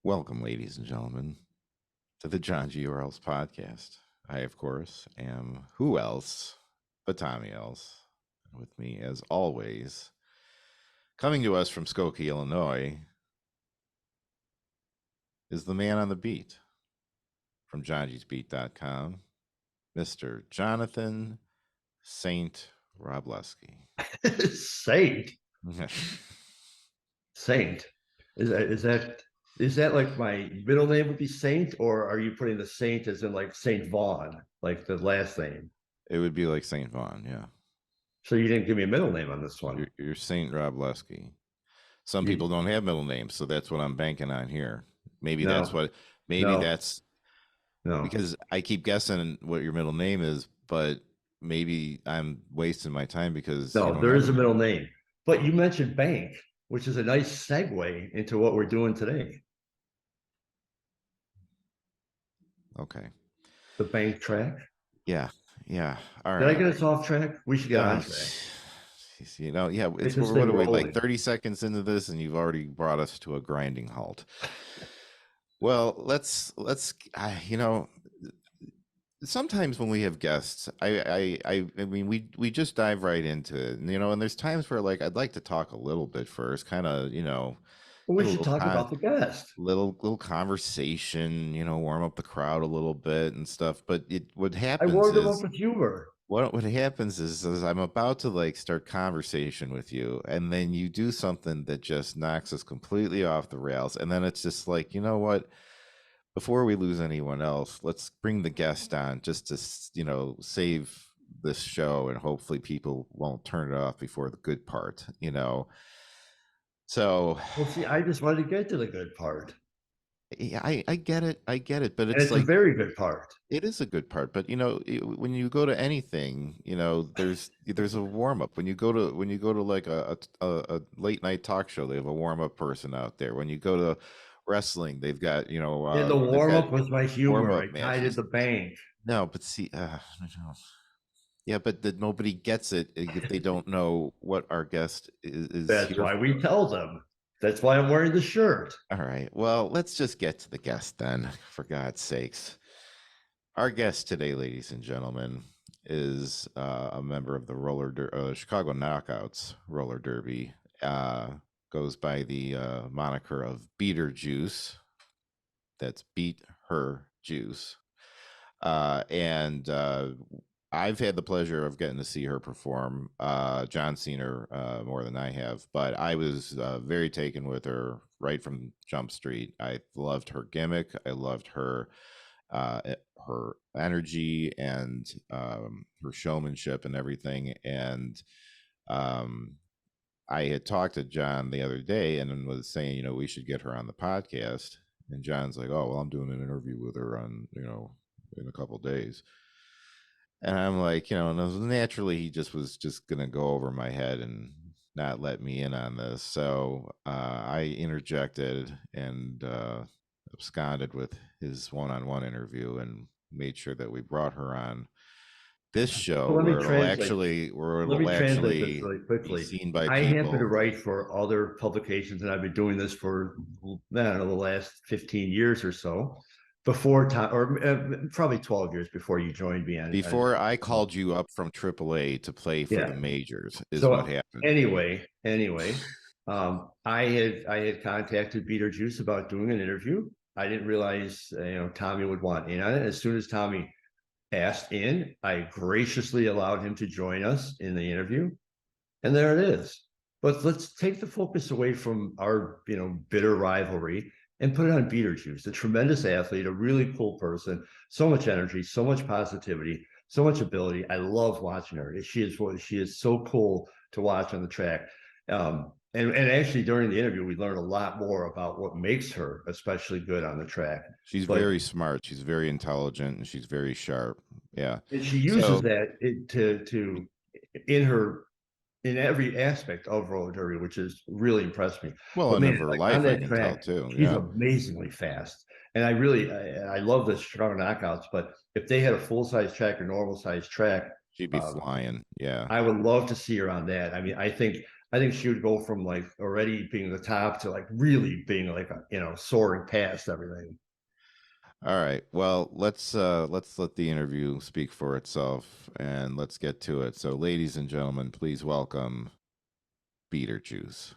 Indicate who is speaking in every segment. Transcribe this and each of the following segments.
Speaker 1: Welcome, ladies and gentlemen, to the Johngy or Else podcast. I, of course, am who else but Tommy Else. With me, as always, coming to us from Skokie, Illinois, is the man on the beat from JohnG'sBeat.com, Mr. Jonathan Saint Robleski.
Speaker 2: Saint. Saint. Is that like my middle name would be Saint, or are you putting the Saint as in like Saint Vaughn, like the last name?
Speaker 1: It would be like Saint Vaughn, yeah.
Speaker 2: So you didn't give me a middle name on this one.
Speaker 1: You're Saint Robleski. Some
Speaker 2: You,
Speaker 1: people don't have middle names, so that's what I'm banking on here. Maybe
Speaker 2: no,
Speaker 1: that's
Speaker 2: no.
Speaker 1: because I keep guessing what your middle name is, but maybe I'm wasting my time because you
Speaker 2: No,
Speaker 1: don't
Speaker 2: there
Speaker 1: have
Speaker 2: is a middle name. But you mentioned bank, which is a nice segue into what we're doing today.
Speaker 1: Okay.
Speaker 2: The bank track.
Speaker 1: Yeah. All
Speaker 2: Did
Speaker 1: right.
Speaker 2: I get us off track? We should get on track.
Speaker 1: Yeah,
Speaker 2: Get
Speaker 1: it's
Speaker 2: this
Speaker 1: what
Speaker 2: thing
Speaker 1: are we, like
Speaker 2: rolling.
Speaker 1: 30 seconds into this and you've already brought us to a grinding halt. Well, let's sometimes when we have guests, I mean we just dive right into it, and there's times where like I'd like to talk a little bit first, kind of,
Speaker 2: Well, we
Speaker 1: get a
Speaker 2: should
Speaker 1: little
Speaker 2: talk about the guest.
Speaker 1: little conversation, warm up the crowd a little bit and stuff. But what
Speaker 2: I
Speaker 1: happens
Speaker 2: warmed them up
Speaker 1: is
Speaker 2: with humor.
Speaker 1: what happens is I'm about to like start conversation with you, and then you do something that just knocks us completely off the rails, and then it's just like, you know what? Before we lose anyone else, let's bring the guest on just to save this show, and hopefully people won't turn it off before the good part. So
Speaker 2: Well, see, I just wanted to get to the good part.
Speaker 1: yeah, I get it, but
Speaker 2: And
Speaker 1: it's
Speaker 2: it's a
Speaker 1: like
Speaker 2: very good part.
Speaker 1: it is a good part. But when you go to anything, there's a warm up. When you go to like a late night talk show, they have a warm up person out there. When you go to wrestling, they've got
Speaker 2: And the
Speaker 1: they've
Speaker 2: warm
Speaker 1: got
Speaker 2: up was my
Speaker 1: warm
Speaker 2: humor. I
Speaker 1: up
Speaker 2: tied it
Speaker 1: matches.
Speaker 2: the bank.
Speaker 1: No, but see, yeah, but nobody gets it if they don't know what our guest is
Speaker 2: That's
Speaker 1: here
Speaker 2: why we
Speaker 1: for.
Speaker 2: tell them. That's why I'm wearing the shirt.
Speaker 1: All right. Well, let's just get to the guest then, for God's sakes. Our guest today, ladies and gentlemen, is a member of the Chicago Knockouts roller derby. Goes by the moniker of Beetlejuice. That's Beat Her Juice. And I've had the pleasure of getting to see her perform. John's seen her more than I have, but I was very taken with her right from Jump Street. I loved her gimmick. I loved her energy and her showmanship and everything. And um, I had talked to John the other day and was saying, we should get her on the podcast. And John's like, oh, well, I'm doing an interview with her on, in a couple days. And I'm like, and naturally he just was just going to go over my head and not let me in on this. So I interjected and absconded with his one-on-one interview and made sure that we brought her on this show
Speaker 2: So let me
Speaker 1: where
Speaker 2: translate. Let me
Speaker 1: it'll
Speaker 2: translate this
Speaker 1: actually
Speaker 2: really
Speaker 1: be
Speaker 2: quickly.
Speaker 1: seen by
Speaker 2: I happen to
Speaker 1: people.
Speaker 2: write for other publications, and I've been doing this for, I don't know, the last 15 years or so. Before time, or probably 12 years before you joined me
Speaker 1: Before I called you up from AAA to play for the
Speaker 2: yeah.
Speaker 1: majors is what
Speaker 2: So
Speaker 1: happened.
Speaker 2: anyway, I had contacted Beetlejuice about doing an interview. I didn't realize Tommy would want in on it. As soon as Tommy asked in, I graciously allowed him to join us in the interview, and there it is. But let's take the focus away from our bitter rivalry and put it on Beetlejuice, a tremendous athlete, a really cool person, so much energy, so much positivity, so much ability. I love watching her. She is so cool to watch on the track. And actually during the interview, we learned a lot more about what makes her especially good on the track.
Speaker 1: She's
Speaker 2: But
Speaker 1: very smart. She's very intelligent, and she's very sharp. Yeah.
Speaker 2: and she uses
Speaker 1: So,
Speaker 2: that to in her in every aspect of roller derby, which has really impressed me.
Speaker 1: well,
Speaker 2: But
Speaker 1: and
Speaker 2: man,
Speaker 1: of her
Speaker 2: like on
Speaker 1: life, I
Speaker 2: that
Speaker 1: can tell
Speaker 2: track,
Speaker 1: too.
Speaker 2: she's
Speaker 1: Yeah.
Speaker 2: amazingly fast. And I love the Chicago Knockouts, but if they had a full size track or normal size track,
Speaker 1: She'd be
Speaker 2: um,
Speaker 1: flying. Yeah.
Speaker 2: I would love to see her on that. I mean, I think I think she would go from like already being the top to like really being like soaring past everything.
Speaker 1: All right. Well, let's let the interview speak for itself and let's get to it. So, ladies and gentlemen, please welcome Beetlejuice.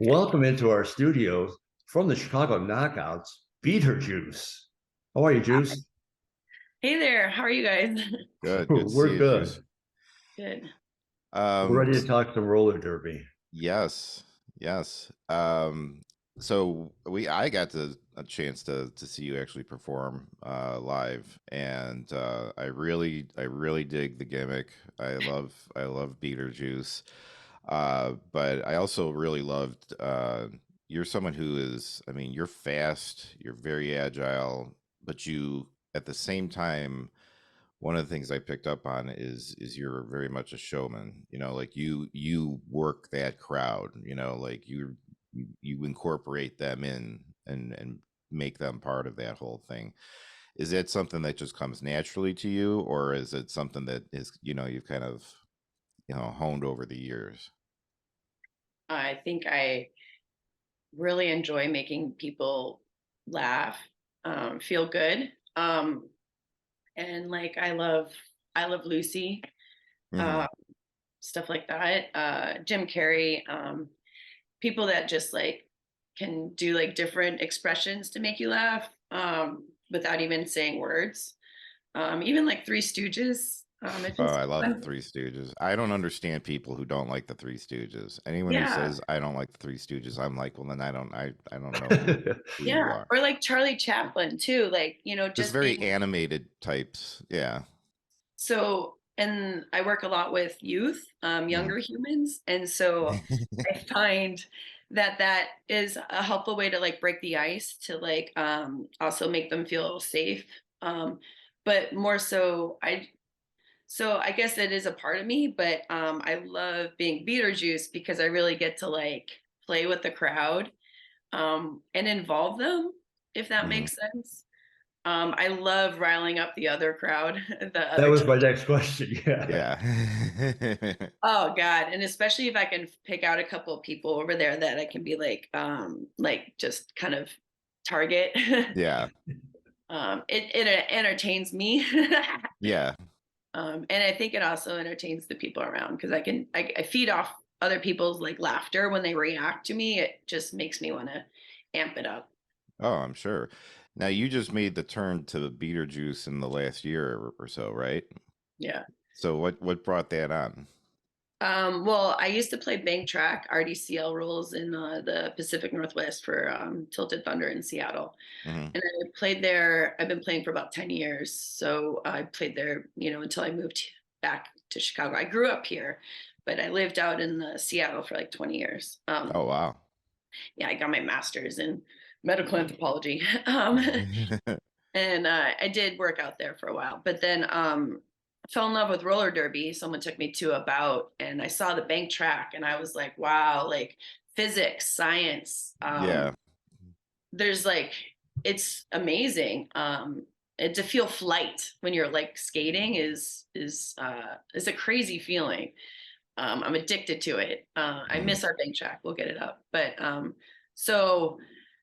Speaker 2: Welcome into our studio from the Chicago Knockouts, Beetlejuice. How are you, Juice?
Speaker 3: Hey there, how are you guys?
Speaker 1: Good. Good to see
Speaker 2: We're
Speaker 1: you, Juice.
Speaker 2: good.
Speaker 3: Good.
Speaker 2: We're
Speaker 1: Um,
Speaker 2: ready to talk some roller derby.
Speaker 1: yes. Yes. So I got a chance to see you actually perform live, and I really dig the gimmick. I love Beetlejuice. But I also really loved you're someone who is, I mean, you're fast, you're very agile, but you at the same time, one of the things I picked up on is you're very much a showman. Like you work that crowd, like you incorporate them in and make them part of that whole thing. Is that something that just comes naturally to you, or is it something that is, you've kind of, honed over the years?
Speaker 3: I think I really enjoy making people laugh, feel good. And like I love Lucy,
Speaker 1: Hmm.
Speaker 3: uh, stuff like that. Jim Carrey, people that just like can do like different expressions to make you laugh, without even saying words. Even like Three Stooges. It
Speaker 1: Oh,
Speaker 3: just
Speaker 1: I love the Three Stooges. I don't understand people who don't like the Three Stooges. Anyone who
Speaker 3: yeah.
Speaker 1: says I don't like the Three Stooges, I'm like, well, then I don't know who you
Speaker 3: Yeah,
Speaker 1: are.
Speaker 3: or like Charlie Chaplin too, like,
Speaker 1: Just
Speaker 3: just
Speaker 1: very
Speaker 3: being
Speaker 1: animated types. Yeah.
Speaker 3: so. And I work a lot with youth,
Speaker 1: Mhm.
Speaker 3: younger humans, and so I find that that is a helpful way to like break the ice to like also make them feel safe. Um, but more so, I guess it is a part of me, but I love being Beetlejuice because I really get to like play with the crowd, and involve them, if that
Speaker 1: Mhm.
Speaker 3: makes sense. I love riling up the other crowd, the
Speaker 2: That
Speaker 3: other
Speaker 2: was
Speaker 3: team.
Speaker 2: my next question. Yeah.
Speaker 1: Yeah.
Speaker 3: Oh God. And especially if I can pick out a couple of people over there that I can be like just kind of target.
Speaker 1: Yeah.
Speaker 3: It entertains me.
Speaker 1: Yeah.
Speaker 3: And I think it also entertains the people around because I feed off other people's like laughter when they react to me. It just makes me want to amp it up.
Speaker 1: Oh, I'm sure. Now you just made the turn to Beetlejuice in the last year or so, right?
Speaker 3: Yeah.
Speaker 1: So what brought that on?
Speaker 3: Well, I used to play bank track RDCL rules in the Pacific Northwest for Tilted Thunder in Seattle.
Speaker 1: Hmm.
Speaker 3: And I played there. I've been playing for about 10 years. So I played there, until I moved back to Chicago. I grew up here, but I lived out in Seattle for like 20 years.
Speaker 1: Oh, wow.
Speaker 3: Yeah, I got my master's in medical anthropology. And I did work out there for a while, but then fell in love with roller derby. Someone took me to a bout, and I saw the bank track, and I was like, wow, like physics, science.
Speaker 1: Yeah.
Speaker 3: There's like it's amazing. And to feel flight when you're like skating is a crazy feeling. I'm addicted to it. I
Speaker 1: Mhm.
Speaker 3: miss our bank track. We'll get it up, but so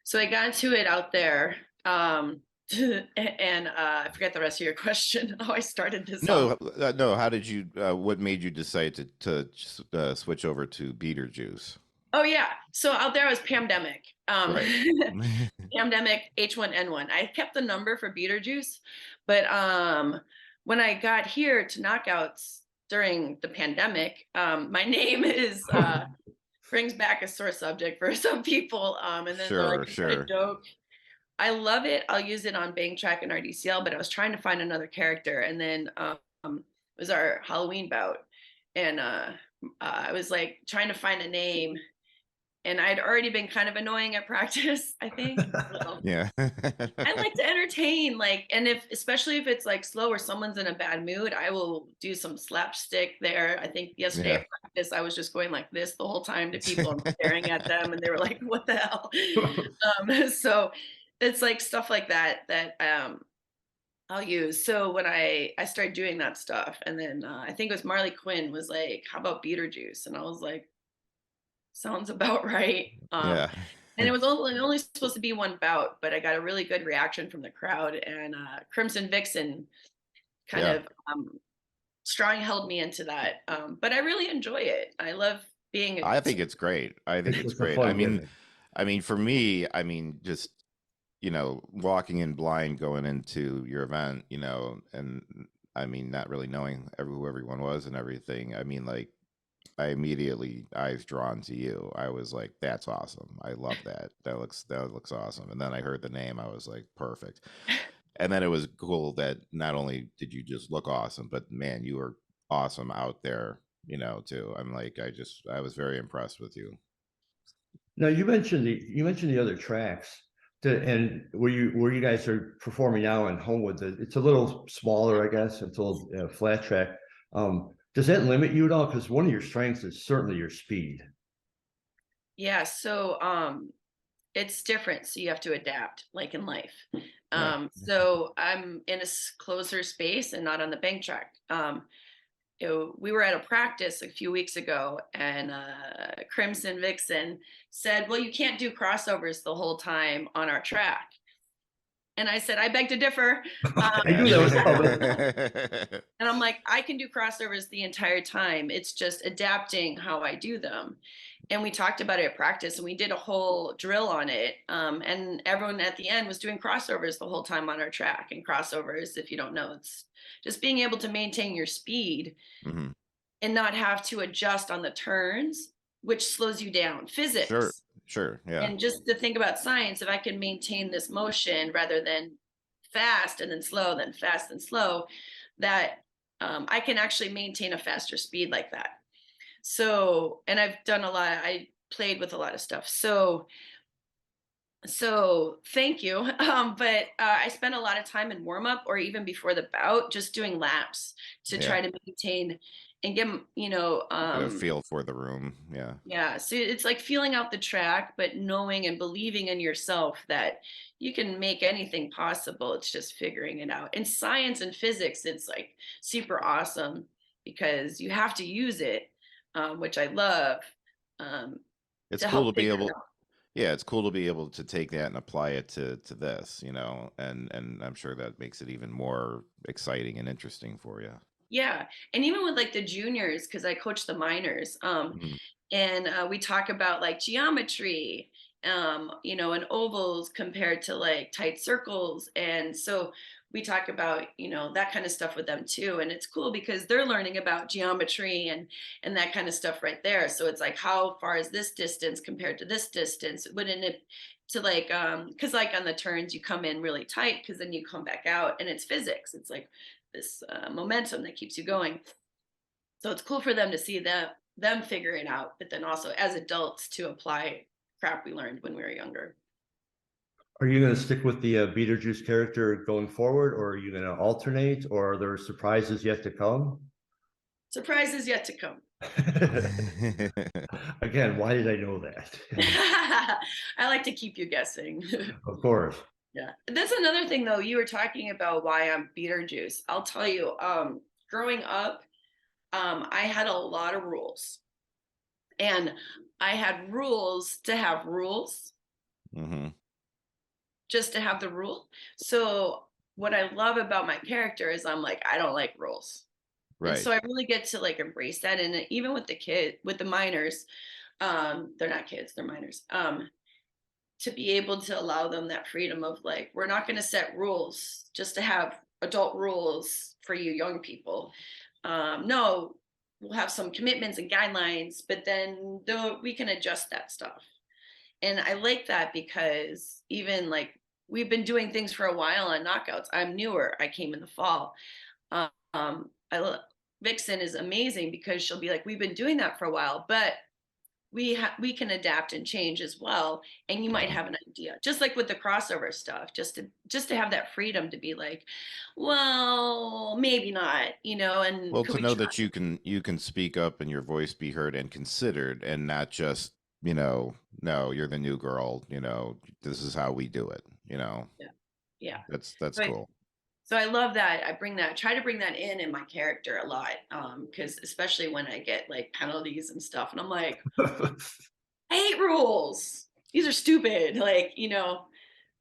Speaker 3: so I got into it out there. And I forget the rest of your question. How I started this off.
Speaker 1: No. How did you? What made you decide to switch over to Beetlejuice?
Speaker 3: Oh yeah. So out there I was pandemic.
Speaker 1: Right.
Speaker 3: Pandemic H1N1. I kept the number for Beetlejuice, but when I got here to knockouts during the pandemic, my name is brings back a sore subject for some people. And then they're like,
Speaker 1: Sure.
Speaker 3: is that a
Speaker 1: Sure.
Speaker 3: joke? I love it. I'll use it on Bang Track and RDCL, but I was trying to find another character. And then it was our Halloween bout. And I was like trying to find a name. And I'd already been kind of annoying at practice, I think. So
Speaker 1: Yeah.
Speaker 3: I like to entertain, like, and if especially if it's like slow or someone's in a bad mood, I will do some slapstick there. I think yesterday
Speaker 1: Yeah.
Speaker 3: at practice, I was just going like this the whole time to people and staring at them, and they were like, "What the hell?" So it's like stuff like that I'll use. So when I started doing that stuff, and then I think it was Marley Quinn was like, "How about Beetlejuice?" And I was like, "Sounds about right."
Speaker 1: Yeah.
Speaker 3: And it was only supposed to be one bout, but I got a really good reaction from the crowd, and Crimson Vixen kind
Speaker 1: Yeah.
Speaker 3: of strong held me into that. But I really enjoy it. I love being a
Speaker 1: I think it's great. I think it's
Speaker 2: It's a
Speaker 1: great. I
Speaker 2: fun
Speaker 1: mean,
Speaker 2: gimmick.
Speaker 1: for me, just walking in blind going into your event, and not really knowing who everyone was and everything. Like I immediately eyes drawn to you. I was like, "That's awesome. I love that. That looks awesome." And then I heard the name. I was like, "Perfect." And then it was cool that not only did you just look awesome, but man, you were awesome out there, too. I'm like, I was very impressed with you.
Speaker 2: Now you mentioned the other tracks, and where you guys are performing now in Homewood, it's a little smaller, I guess. It's a little flat track. Does that limit you at all? Because one of your strengths is certainly your speed.
Speaker 3: Yeah, so it's different. So you have to adapt, like in life.
Speaker 1: Yeah.
Speaker 3: So I'm in a closer space and not on the bank track. We were at a practice a few weeks ago, and Crimson Vixen said, "Well, you can't do crossovers the whole time on our track." And I said, "I beg to differ."
Speaker 2: I knew that was coming.
Speaker 1: Yeah.
Speaker 3: And I'm like, "I can do crossovers the entire time. It's just adapting how I do them." And we talked about it at practice, and we did a whole drill on it. And everyone at the end was doing crossovers the whole time on our track. And crossovers, if you don't know, it's just being able to maintain your speed
Speaker 1: Hmm.
Speaker 3: and not have to adjust on the turns, which slows you down.
Speaker 1: Sure.
Speaker 3: Physics.
Speaker 1: Sure. Yeah.
Speaker 3: And just to think about science, if I can maintain this motion rather than fast and then slow, then fast and slow, that I can actually maintain a faster speed like that. So, and I've done a lot, I played with a lot of stuff. So thank you. But I spent a lot of time in warm up or even before the bout, just doing laps to
Speaker 1: Yeah.
Speaker 3: try to maintain and get,
Speaker 1: Get a feel for the room. Yeah.
Speaker 3: yeah. So it's like feeling out the track, but knowing and believing in yourself that you can make anything possible. It's just figuring it out. In science and physics, it's like super awesome because you have to use it, which I love, um,
Speaker 1: It's
Speaker 3: to
Speaker 1: cool
Speaker 3: help
Speaker 1: to be
Speaker 3: figure it
Speaker 1: able
Speaker 3: out.
Speaker 1: Yeah, it's cool to be able to take that and apply it to this, and I'm sure that makes it even more exciting and interesting for you.
Speaker 3: Yeah. And even with like the juniors, because I coach the minors,
Speaker 1: Mhm.
Speaker 3: and we talk about like geometry, and ovals compared to like tight circles. And so we talk about, that kind of stuff with them too. And it's cool because they're learning about geometry and that kind of stuff right there. So it's like, how far is this distance compared to this distance? Wouldn't it to like because like on the turns you come in really tight because then you come back out and it's physics. It's like this momentum that keeps you going. So it's cool for them to see them figure it out, but then also as adults to apply crap we learned when we were younger.
Speaker 2: Are you going to stick with the Beetlejuice character going forward, or are you going to alternate, or are there surprises yet to come?
Speaker 3: Surprises yet to come.
Speaker 2: Again, why did I know that?
Speaker 3: I like to keep you guessing.
Speaker 2: Of course.
Speaker 3: Yeah. That's another thing though. You were talking about why I'm Beetlejuice. I'll tell you, growing up, I had a lot of rules. And I had rules to have rules,
Speaker 1: Hmm.
Speaker 3: just to have the rule. So what I love about my character is I'm like, I don't like rules. And
Speaker 1: Right.
Speaker 3: so I really get to like embrace that. And even with the minors, they're not kids, they're minors. To be able to allow them that freedom of like, we're not going to set rules just to have adult rules for you young people. No, we'll have some commitments and guidelines, but then we can adjust that stuff. And I like that because even like we've been doing things for a while on knockouts. I'm newer. I came in the fall. I love Vixen is amazing because she'll be like, we've been doing that for a while, but we can adapt and change as well. And you might
Speaker 1: Mhm.
Speaker 3: have an idea, just like with the crossover stuff, just to have that freedom to be like, well, maybe not, and
Speaker 1: Well,
Speaker 3: could
Speaker 1: to
Speaker 3: we
Speaker 1: know
Speaker 3: try?
Speaker 1: that you can speak up and your voice be heard and considered, and not just no, you're the new girl. This is how we do it.
Speaker 3: Yeah, yeah.
Speaker 1: That's
Speaker 3: But
Speaker 1: cool.
Speaker 3: So I love that. Try to bring that in my character a lot. Because especially when I get like penalties and stuff, and I'm like, I hate rules. These are stupid. Like,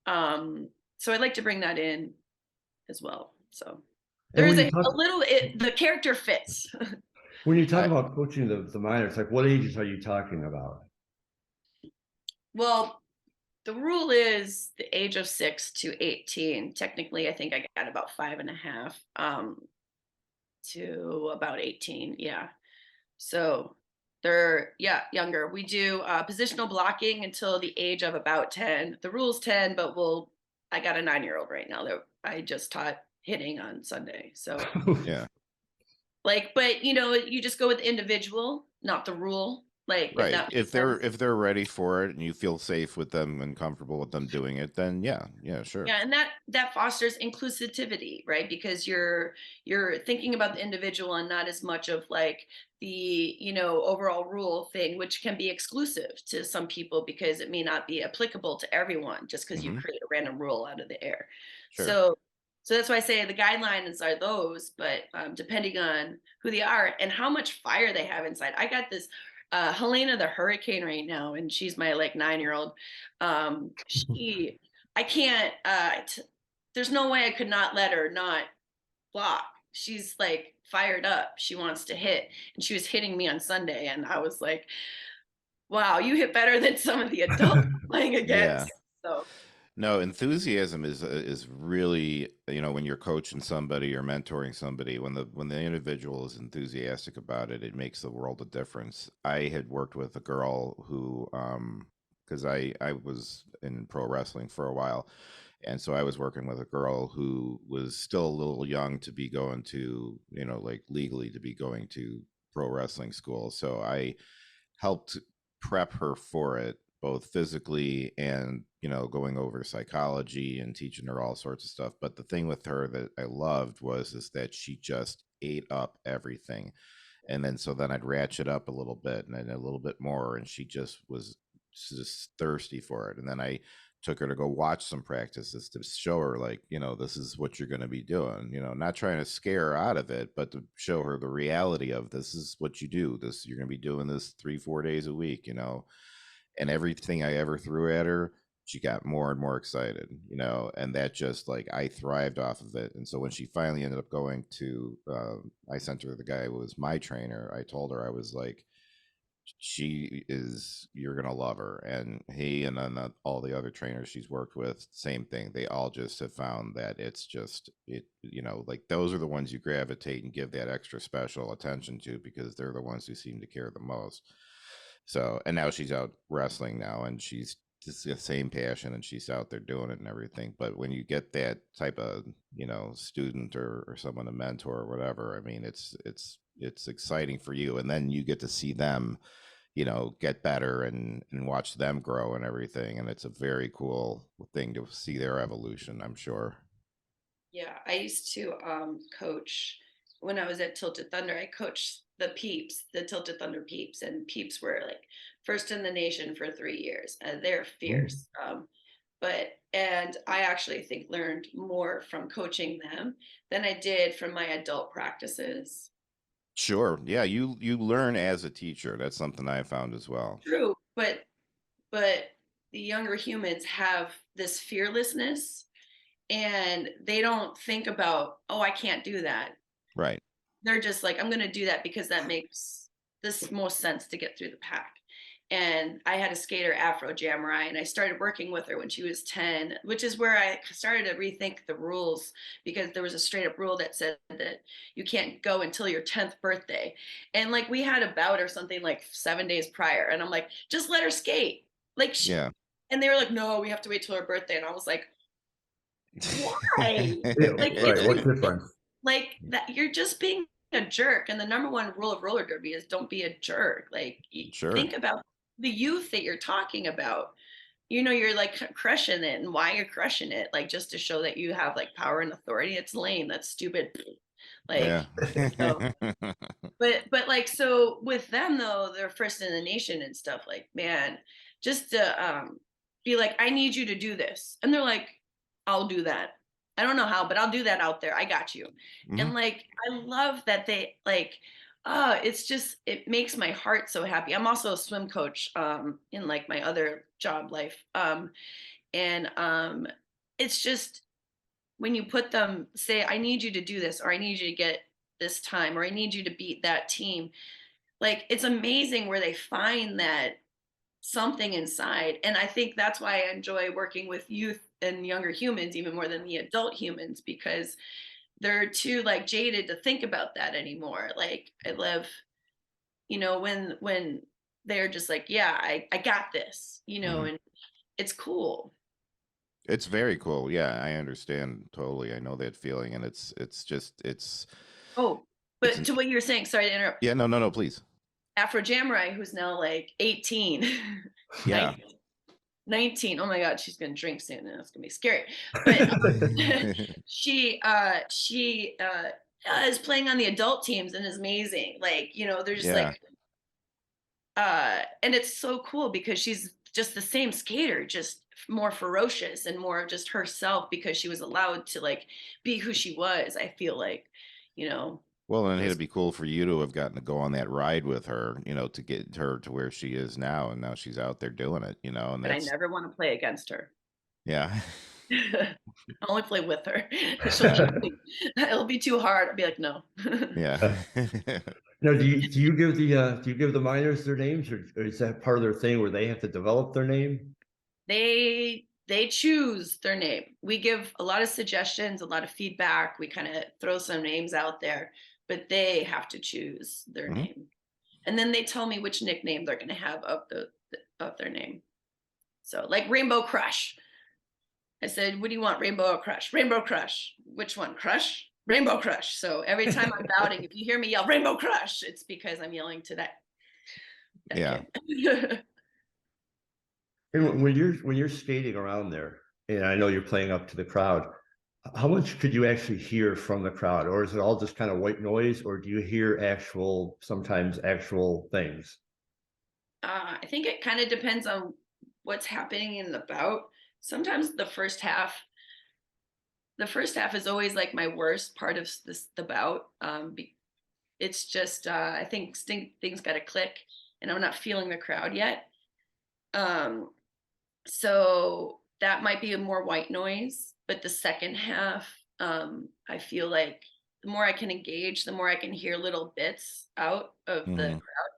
Speaker 3: so I'd like to bring that in as well. So
Speaker 2: And
Speaker 3: there's a little the character fits.
Speaker 2: when you talk
Speaker 1: I,
Speaker 2: about coaching the minors, like what ages are you talking about?
Speaker 3: Well, the rule is the age of 6 to 18. Technically, I think I got about 5.5 to about 18. Yeah. So they're, yeah, younger. We do positional blocking until the age of about 10. The rule's 10, but I got a 9-year-old right now that I just taught hitting on Sunday. So
Speaker 1: yeah.
Speaker 3: like, but you just go with the individual, not the rule. Like, if
Speaker 1: Right.
Speaker 3: that makes sense.
Speaker 1: If they're ready for it and you feel safe with them and comfortable with them doing it, then yeah, sure.
Speaker 3: Yeah, and that fosters inclusivity, right? Because you're thinking about the individual and not as much of like the overall rule thing, which can be exclusive to some people because it may not be applicable to everyone just because you
Speaker 1: Hmm.
Speaker 3: create a random rule out of the air.
Speaker 1: Sure.
Speaker 3: So that's why I say the guidelines are those, but depending on who they are and how much fire they have inside. I got this Helena the Hurricane right now, and she's my like 9-year-old. She I can't. There's no way I could not let her not block. She's like fired up. She wants to hit, and she was hitting me on Sunday, and I was like, "Wow, you hit better than some of the adults I'm playing
Speaker 1: Yeah.
Speaker 3: against." So
Speaker 1: No, enthusiasm is really, when you're coaching somebody or mentoring somebody, when the individual is enthusiastic about it, it makes the world a difference. I had worked with a girl who, because I was in pro wrestling for a while, and so I was working with a girl who was still a little young to be going to, like legally to be going to pro wrestling school. So I helped prep her for it, both physically and going over psychology and teaching her all sorts of stuff. But the thing with her that I loved is that she just ate up everything. And then I'd ratchet up a little bit and then a little bit more, and she just was just thirsty for it. And then I took her to go watch some practices to show her, like, this is what you're going to be doing, not trying to scare her out of it, but to show her the reality of this is what you do. This, you're going to be doing this 3-4 days a week, and everything I ever threw at her, she got more and more excited, and that just like I thrived off of it. And so when she finally ended up going to, I sent her the guy who was my trainer. I told her, I was like, you're gonna love her. And he and then all the other trainers she's worked with, same thing. They all just have found that it's just like those are the ones you gravitate and give that extra special attention to because they're the ones who seem to care the most. So, and now she's out wrestling now, and she's just the same passion, and she's out there doing it and everything. But when you get that type of student or someone to mentor or whatever, I mean, it's exciting for you, and then you get to see them get better and watch them grow and everything, and it's a very cool thing to see their evolution, I'm sure.
Speaker 3: yeah, I used to coach when I was at Tilted Thunder. I coached the Tilted Thunder Peeps, and Peeps were like first in the nation for 3 years, and they're
Speaker 2: Ooh.
Speaker 3: fierce. And I actually think learned more from coaching them than I did from my adult practices.
Speaker 1: Sure, yeah, you learn as a teacher. That's something I found as well.
Speaker 3: True, but the younger humans have this fearlessness, and they don't think about, oh, I can't do that.
Speaker 1: Right.
Speaker 3: They're just like, I'm going to do that because that makes this most sense to get through the pack. And I had a skater, Afro Jamurai, and I started working with her when she was 10, which is where I started to rethink the rules because there was a straight up rule that said that you can't go until your 10th birthday. And like we had a bout or something like 7 days prior, and I'm like, just let her skate. Like,
Speaker 1: Yeah.
Speaker 3: and they were like, no, we have to wait till her birthday. And I was like, why?
Speaker 2: Yeah,
Speaker 3: Like,
Speaker 2: right. What's different?
Speaker 3: like that, you're just being a jerk. And the number one rule of roller derby is don't be a jerk. Like,
Speaker 1: Sure.
Speaker 3: think about the youth that you're talking about. You're like crushing it, and why you're crushing it, like just to show that you have like power and authority. It's lame. That's stupid. Like,
Speaker 1: Yeah.
Speaker 3: so, but like, so with them though, they're first in the nation and stuff. Like, man, just to be like, I need you to do this, and they're like, I'll do that. I don't know how, but I'll do that out there. I got you. And
Speaker 1: Mhm.
Speaker 3: like, I love that they like, it's just, it makes my heart so happy. I'm also a swim coach in like my other job life. And it's just when you put them, say, I need you to do this, or I need you to get this time, or I need you to beat that team. Like, it's amazing where they find that something inside. And I think that's why I enjoy working with youth and younger humans even more than the adult humans, because they're too like jaded to think about that anymore. Like I love, when they're just like, yeah, I got this,
Speaker 1: Mhm.
Speaker 3: and it's cool.
Speaker 1: It's very cool. Yeah, I understand totally. I know that feeling, and it's just
Speaker 3: Oh,
Speaker 1: it's
Speaker 3: but
Speaker 1: an
Speaker 3: to what you were saying, sorry to interrupt.
Speaker 1: yeah. No, no, no. Please.
Speaker 3: Afro Jamurai, who's now like 18,
Speaker 1: Yeah.
Speaker 3: 19. Oh my God, she's gonna drink soon, and it's gonna be scary. But she is playing on the adult teams and is amazing. Like, they're just
Speaker 1: Yeah.
Speaker 3: like, and it's so cool because she's just the same skater, just more ferocious and more of just herself because she was allowed to like be who she was. I feel like, you know,
Speaker 1: Well, and it'd
Speaker 3: just,
Speaker 1: be cool for you to have gotten to go on that ride with her, to get her to where she is now, and now she's out there doing it, and
Speaker 3: but I
Speaker 1: that's
Speaker 3: never want to play against her.
Speaker 1: yeah.
Speaker 3: I only play with her. She'll kill me. It'll be too hard. I'll be like, no.
Speaker 1: Yeah.
Speaker 2: Now, do you give the minors their names, or is that part of their thing where they have to develop their name?
Speaker 3: They choose their name. We give a lot of suggestions, a lot of feedback. We kind of throw some names out there, but they have to choose their
Speaker 1: Mhm.
Speaker 3: name. And then they tell me which nickname they're going to have of their name. So like Rainbow Crush. I said, "What do you want, Rainbow or Crush?" Rainbow Crush. Which one? Crush? Rainbow Crush. So every time I'm outing, if you hear me yell Rainbow Crush, it's because I'm yelling to that
Speaker 1: Yeah.
Speaker 3: kid.
Speaker 2: And when you're skating around there, and I know you're playing up to the crowd, how much could you actually hear from the crowd, or is it all just kind of white noise, or do you hear sometimes actual things?
Speaker 3: I think it kind of depends on what's happening in the bout. Sometimes the first half is always like my worst part of the bout. It's just I think things got to click, and I'm not feeling the crowd yet. Um, so that might be a more white noise, but the second half, I feel like the more I can engage, the more I can hear little bits out of the
Speaker 1: Mhm.
Speaker 3: crowd.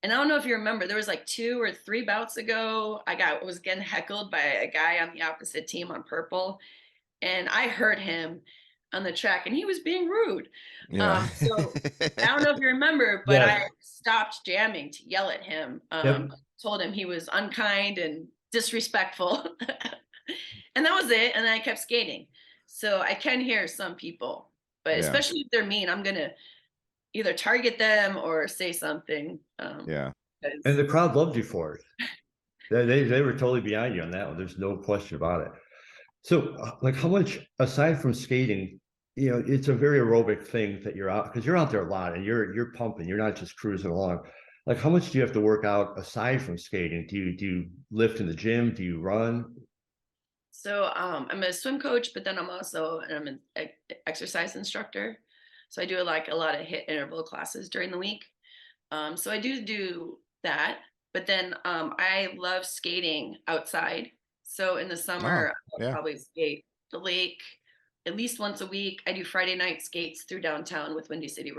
Speaker 3: And I don't know if you remember, there was like 2 or 3 bouts ago, I was getting heckled by a guy on the opposite team on purple, and I heard him on the track, and he was being rude.
Speaker 1: Yeah.
Speaker 3: So I don't know if you remember, but I
Speaker 2: Yes.
Speaker 3: stopped jamming to yell at him.
Speaker 2: Yep.
Speaker 3: Told him he was unkind and disrespectful, and that was it. And then I kept skating. So I can hear some people, but
Speaker 1: Yeah.
Speaker 3: especially if they're mean, I'm gonna either target them or say something.
Speaker 1: Yeah.
Speaker 2: And
Speaker 3: 'Cause
Speaker 2: the crowd loved you for it. They were totally behind you on that one. There's no question about it. So, like, how much aside from skating, it's a very aerobic thing that you're out, because you're out there a lot and you're pumping. You're not just cruising along. Like, how much do you have to work out aside from skating? Do you lift in the gym? Do you run?
Speaker 3: So I'm a swim coach, but then I'm an exercise instructor. So I do like a lot of hit interval classes during the week. So I do that, but then I love skating outside. So in the
Speaker 1: Oh,
Speaker 3: summer, I'll
Speaker 1: yeah.
Speaker 3: probably skate the lake at least once a week. I do Friday night skates through downtown with Windy City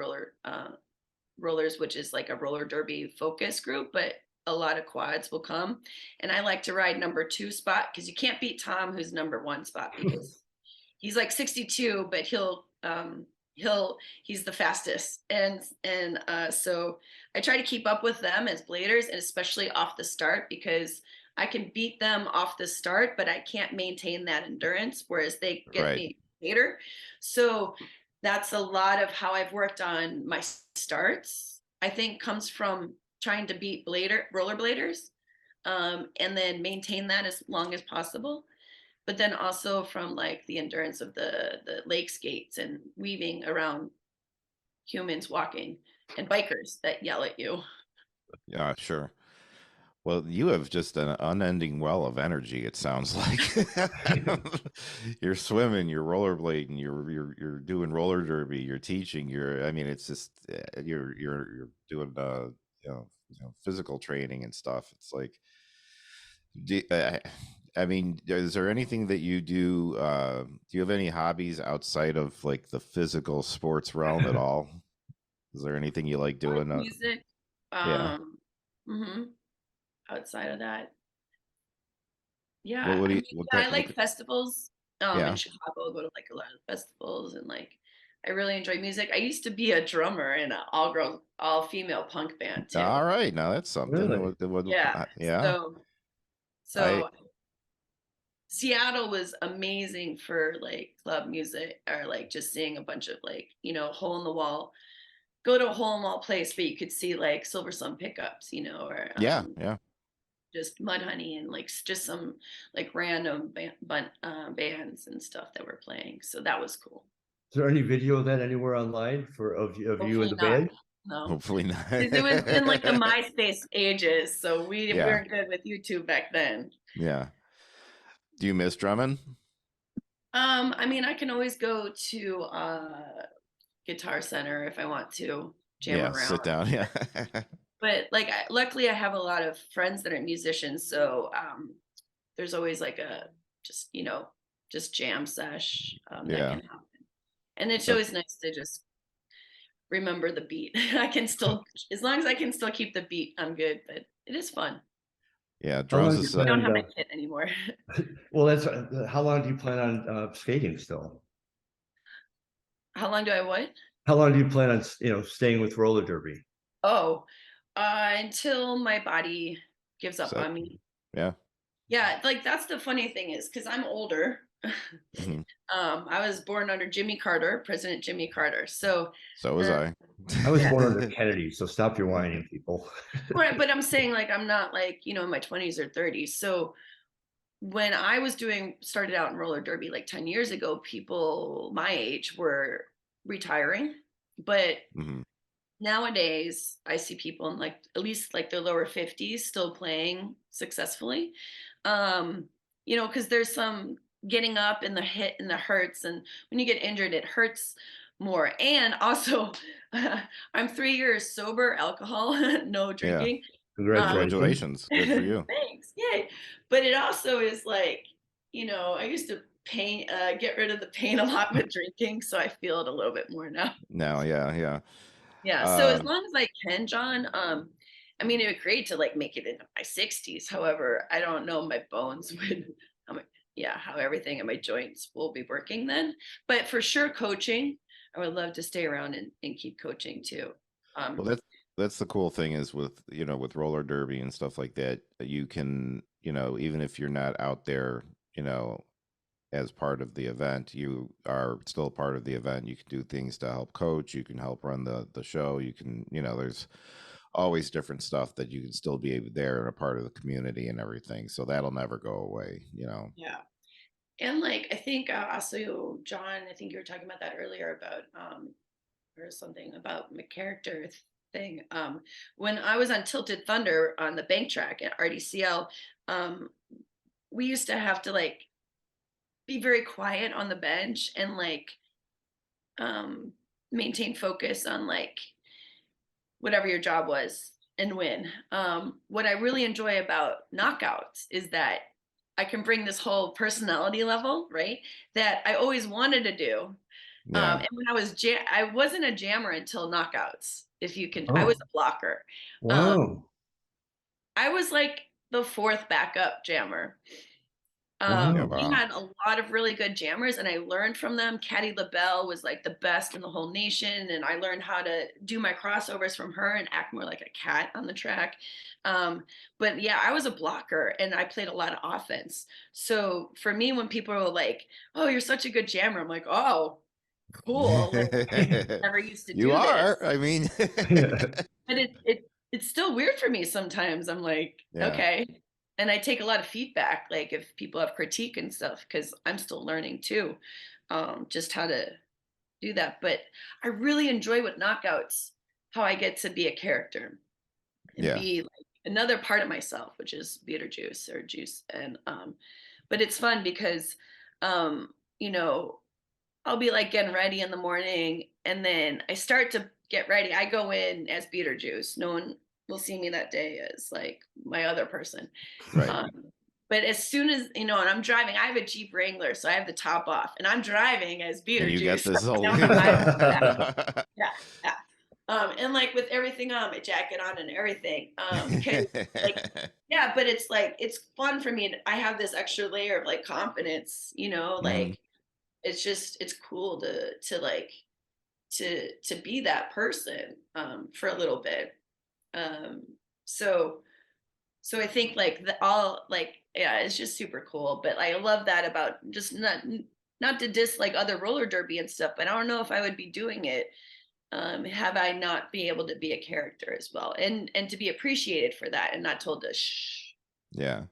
Speaker 3: Rollers, which is like a roller derby focus group, but a lot of quads will come. And I like to ride number 2 spot because you can't beat Tom, who's number 1 spot, because he's like 62, but he's the fastest. And so I try to keep up with them as bladers, and especially off the start, because I can beat them off the start, but I can't maintain that endurance, whereas they get
Speaker 1: Right.
Speaker 3: me later. So that's a lot of how I've worked on my starts. I think comes from trying to beat rollerbladers, and then maintain that as long as possible, but then also from like the endurance of the lake skates and weaving around humans walking and bikers that yell at you.
Speaker 1: Yeah, sure. Well, you have just an unending well of energy, it sounds like. You're swimming, you're rollerblading, you're doing roller derby, you're teaching, I mean, it's just you're doing physical training and stuff. It's like, do, uh, I mean, is there anything that you do? Do you have any hobbies outside of like the physical sports realm at all? Is there anything you like
Speaker 3: I like
Speaker 1: doing?
Speaker 3: music.
Speaker 1: Yeah.
Speaker 3: Mhm. Outside of that,
Speaker 1: What
Speaker 3: yeah,
Speaker 1: what
Speaker 3: I
Speaker 1: do
Speaker 3: mean,
Speaker 1: you what
Speaker 3: yeah,
Speaker 1: kind?
Speaker 3: I like festivals. In
Speaker 1: Yeah.
Speaker 3: Chicago, I go to like a lot of festivals and like I really enjoy music. I used to be a drummer in an all-girl, all-female punk band too.
Speaker 1: All right, now that's something.
Speaker 2: Really?
Speaker 3: Yeah.
Speaker 1: Yeah,
Speaker 3: So
Speaker 1: I
Speaker 3: so Seattle was amazing for like club music or like just seeing a bunch of like, hole in the wall. Go to a hole in the wall place, but you could see like Silver Sun pickups, or
Speaker 1: yeah, yeah,
Speaker 3: just Mudhoney and like just some like random bands and stuff that were playing. So that was cool.
Speaker 2: Is there any video of that anywhere online of you and
Speaker 3: Hopefully
Speaker 2: the
Speaker 3: not.
Speaker 2: band?
Speaker 3: No.
Speaker 1: hopefully not.
Speaker 3: 'Cause it was in like the MySpace ages, so we
Speaker 1: Yeah,
Speaker 3: weren't good with YouTube back then.
Speaker 1: yeah. Do you miss drumming?
Speaker 3: I mean, I can always go to Guitar Center if I want to jam
Speaker 1: Yeah, sit
Speaker 3: around.
Speaker 1: down. Yeah.
Speaker 3: But like, luckily, I have a lot of friends that are musicians, so there's always like a just just jam sesh that
Speaker 1: Yeah.
Speaker 3: can happen, and it's
Speaker 1: That,
Speaker 3: always nice to just remember the beat. I can still, as long as I can still keep the beat, I'm good. But it is fun.
Speaker 1: yeah,
Speaker 2: How
Speaker 1: drums
Speaker 2: long do you
Speaker 1: is
Speaker 3: I don't
Speaker 2: plan
Speaker 3: have my
Speaker 2: on,
Speaker 3: kit anymore.
Speaker 2: well, how long do you plan on skating still?
Speaker 3: How long do I what?
Speaker 2: How long do you plan on, staying with roller derby?
Speaker 3: Oh, until my body gives up
Speaker 1: so
Speaker 3: on me.
Speaker 1: yeah.
Speaker 3: Yeah, like that's the funny thing is because I'm older.
Speaker 1: Hmm.
Speaker 3: I was born under Jimmy Carter, President Jimmy Carter. So,
Speaker 1: So was
Speaker 3: uh,
Speaker 1: I.
Speaker 2: I was
Speaker 3: yeah,
Speaker 2: born under Kennedy, so stop your whining, people.
Speaker 3: right. But I'm saying like I'm not like in my 20s or 30s. So when I was started out in roller derby like 10 years ago, people my age were retiring, but
Speaker 1: Hmm.
Speaker 3: nowadays I see people in like at least like their lower 50s still playing successfully. Because there's some getting up in the hit and the hurts, and when you get injured it hurts more. And also I'm 3 years sober, alcohol, no
Speaker 1: Yeah.
Speaker 3: drinking. um
Speaker 2: Congratulations.
Speaker 1: Congratulations. Good for you.
Speaker 3: Thanks, yay. But it also is like, I used to get rid of the pain a lot with drinking, so I feel it a little bit more now.
Speaker 1: Now, yeah, yeah.
Speaker 3: Yeah, so as
Speaker 1: Um,
Speaker 3: long as I can, John, I mean, it would be great to like make it into my 60s. However, I don't know my bones would, um, yeah, how everything in my joints will be working then. But for sure, coaching, I would love to stay around and keep coaching too.
Speaker 1: well,
Speaker 3: Um,
Speaker 1: that's the cool thing is with with roller derby and stuff like that, you can even if you're not out there, you know, as part of the event, you are still part of the event. You can do things to help coach. You can help run the show. You can there's always different stuff that you can still be there and a part of the community and everything. So that'll never go away.
Speaker 3: yeah. And like, I think also, John, I think you were talking about that earlier about, or something about my character thing. When I was on Tilted Thunder on the bank track at RDCL, um, we used to have to like be very quiet on the bench and like um, maintain focus on like whatever your job was and win. What I really enjoy about knockouts is that I can bring this whole personality level, right? That I always wanted to do.
Speaker 1: Yeah.
Speaker 3: And when I wasn't a jammer until knockouts. I was
Speaker 2: Oh,
Speaker 3: a blocker. Um,
Speaker 2: wow.
Speaker 3: I was like the fourth backup jammer.
Speaker 1: Yeah.
Speaker 2: Wow.
Speaker 3: We
Speaker 1: Wow.
Speaker 3: had a lot of really good jammers, and I learned from them. Caddy LaBelle was like the best in the whole nation, and I learned how to do my crossovers from her and act more like a cat on the track. But yeah, I was a blocker, and I played a lot of offense. So for me, when people are like, "Oh, you're such a good jammer," I'm like, "Oh, cool! Like I never used to
Speaker 1: You
Speaker 3: do
Speaker 1: are.
Speaker 3: this."
Speaker 1: I mean,
Speaker 3: But it's still weird for me sometimes. I'm like,
Speaker 1: yeah.
Speaker 3: okay. And I take a lot of feedback, like if people have critique and stuff, because I'm still learning too, just how to do that. But I really enjoy with knockouts how I get to be a character and
Speaker 1: Yeah.
Speaker 3: be like another part of myself, which is Beetlejuice or juice. And but it's fun because you know, I'll be like getting ready in the morning and then I start to get ready. I go in as Beetlejuice. No one will see me that day as like my other person.
Speaker 1: Right.
Speaker 3: Um, but as soon as, and I'm driving, I have a Jeep Wrangler, so I have the top off and I'm driving as
Speaker 1: And you get
Speaker 3: Beetlejuice.
Speaker 1: this whole
Speaker 3: Yeah, yeah, yeah. And like with everything on, my jacket on and everything. 'Cause like, yeah, but it's like, it's fun for me. I have this extra layer of like confidence,
Speaker 1: Mhm.
Speaker 3: like it's cool to like to be that person for a little bit. Um so so I think like the all like yeah, it's just super cool. But I love that about just not to diss like other roller derby and stuff, but I don't know if I would be doing it have I not be able to be a character as well and to be appreciated for that and not told to shh.
Speaker 1: Yeah.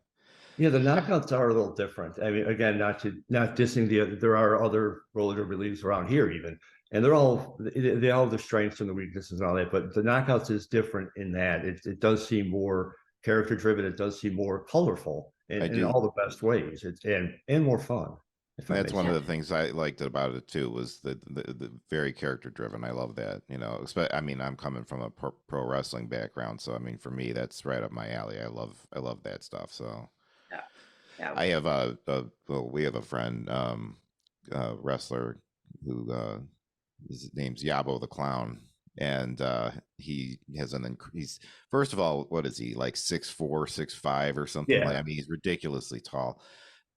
Speaker 2: Yeah, the knockouts are a little different. I mean, again, not dissing the other, there are other roller derby leagues around here even, and they all have the strengths and the weaknesses and all that. But the knockouts is different in that it does seem more character driven. It does seem more colorful
Speaker 1: I
Speaker 2: in
Speaker 1: do.
Speaker 2: all the best ways. It's and more fun, if I
Speaker 1: That's
Speaker 2: may
Speaker 1: one
Speaker 2: say.
Speaker 1: of the things I liked about it too, was the very character driven. I love that, I mean, I'm coming from a pro wrestling background, so I mean, for me, that's right up my alley. I love that stuff. So
Speaker 3: Yeah, yeah.
Speaker 1: I have well, we have a friend, wrestler who, his name's Yabo the Clown, and he has he's, first of all, what is he, like 6'4", 6'5", or something like?
Speaker 2: Yeah.
Speaker 1: I mean, he's ridiculously tall.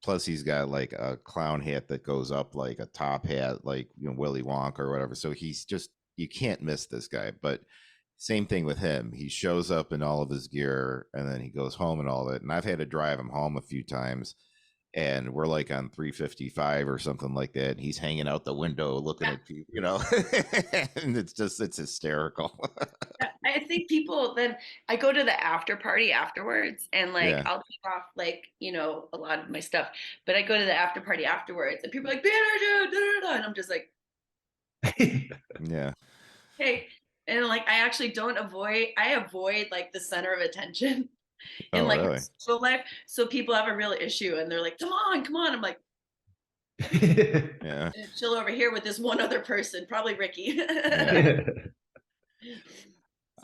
Speaker 1: Plus, he's got like a clown hat that goes up like a top hat, like Willy Wonka or whatever. So he's just, you can't miss this guy. But same thing with him. He shows up in all of his gear, and then he goes home and all that. And I've had to drive him home a few times, and we're like on 355 or something like that. And he's hanging out the window looking at people, and it's hysterical.
Speaker 3: I think people then I go to the after party afterwards and like
Speaker 1: Yeah.
Speaker 3: I'll take off like, a lot of my stuff, but I go to the after party afterwards and people are like, "Beetlejuice," da, da, da," and I'm just like,
Speaker 1: Yeah.
Speaker 3: hey. And like I avoid like the center of attention in
Speaker 1: Oh,
Speaker 3: like my
Speaker 1: really?
Speaker 3: social life. So people have a real issue and they're like, come on, come on. I'm like,
Speaker 1: Yeah.
Speaker 3: chill over here with this one other person, probably Ricky.
Speaker 1: Yeah.